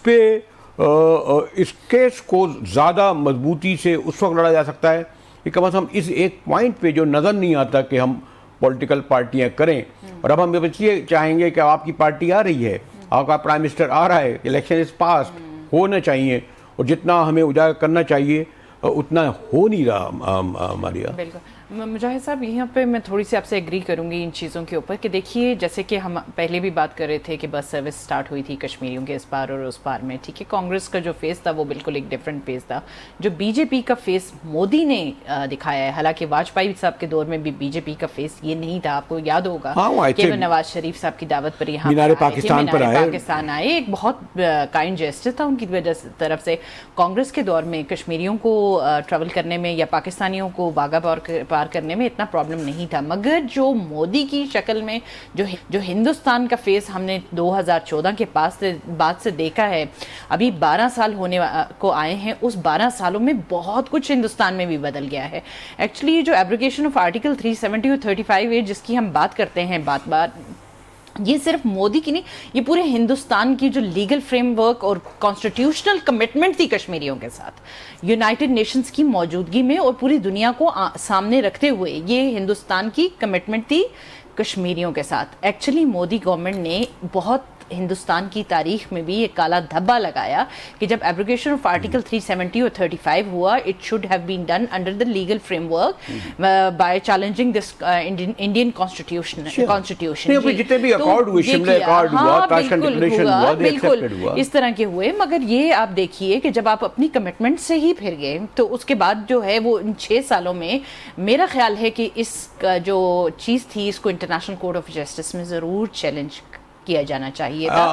پہ اس کیس کو زیادہ مضبوطی سے اس وقت لڑا جا سکتا ہے کہ کم از کم اس ایک پوائنٹ پہ جو نظر نہیں آتا کہ ہم پولیٹیکل پارٹیاں کریں، اور اب ہم یہ چاہیں گے کہ آپ کی پارٹی آ رہی ہے، آپ کا پرائم منسٹر آ رہا ہے، الیکشن از پاسڈ ہونا چاہیے، اور جتنا ہمیں اجاگر کرنا چاہیے اتنا ہو نہیں رہا ہمارے یہاں۔ بالکل مجاہد صاحب، یہاں پہ میں تھوڑی سی آپ سے ایگری کروں گی ان چیزوں کے اوپر کہ دیکھیے جیسے کہ ہم پہلے بھی بات کر رہے تھے کہ بس سروس سٹارٹ ہوئی تھی کشمیریوں کے اس پار اور اس پار میں، ٹھیک ہے، کانگریس کا جو فیس تھا وہ بالکل ایک ڈیفرنٹ فیس تھا، جو بی جے پی کا فیس مودی نے دکھایا ہے، حالانکہ واجپئی صاحب کے دور میں بھی بی جے پی کا فیس یہ نہیں تھا، آپ کو یاد ہوگا کہ وہ نواز شریف صاحب کی دعوت پر یہاں مینار پاکستان پر آئے، پاکستان آئے، ایک بہت کائنڈ جیسٹر تھا ان کی طرف سے۔ کانگریس کے دور میں کشمیریوں کو ٹریول کرنے میں یا پاکستانیوں کو واگا پار کرنے میں اتنا پرابلم نہیں تھا، مگر جو مودی کی شکل میں جو ہندوستان کا فیس ہم نے 2014 کے بعد سے دیکھا ہے، ابھی 12 سال ہونے کو آئے ہیں، اس 12 سالوں میں بہت کچھ ہندوستان میں بھی بدل گیا ہے۔ ایکچولی جو ایبروگیشن آف آرٹیکل 370 اور 35A جس کی ہم بات کرتے ہیں بات یہ صرف مودی کی نہیں، یہ پورے ہندوستان کی جو لیگل فریم ورک اور کانسٹیٹیوشنل کمٹمنٹ تھی کشمیریوں کے ساتھ یونائٹڈ نیشنز کی موجودگی میں اور پوری دنیا کو سامنے رکھتے ہوئے، یہ ہندوستان کی کمٹمنٹ تھی کشمیریوں کے ساتھ۔ ایکچولی مودی گورنمنٹ نے بہت ہندوستان کی تاریخ میں بھی ایک کالا دھبا لگایا کہ جب ایبروگیشن آف آرٹیکل 370 اور 35 ہوا، it should have been done under the legal frame work by challenging this Indian constitution. جتنے بھی اکارڈ ہوئے، شملہ اکارڈ ہوا، تاشکند ڈکلریشن ہوا، بالکل اس طرح کے ہوئے، مگر یہ آپ دیکھیے کہ جب آپ اپنی کمٹمنٹ سے ہی پھر گئے تو اس کے بعد جو ہے وہ ان 6 سالوں میں میرا خیال ہے کہ اس جو چیز تھی اس کو انٹرنیشنل کورٹ آف جسٹس میں ضرور چیلنج کیا جانا چاہیے تھا۔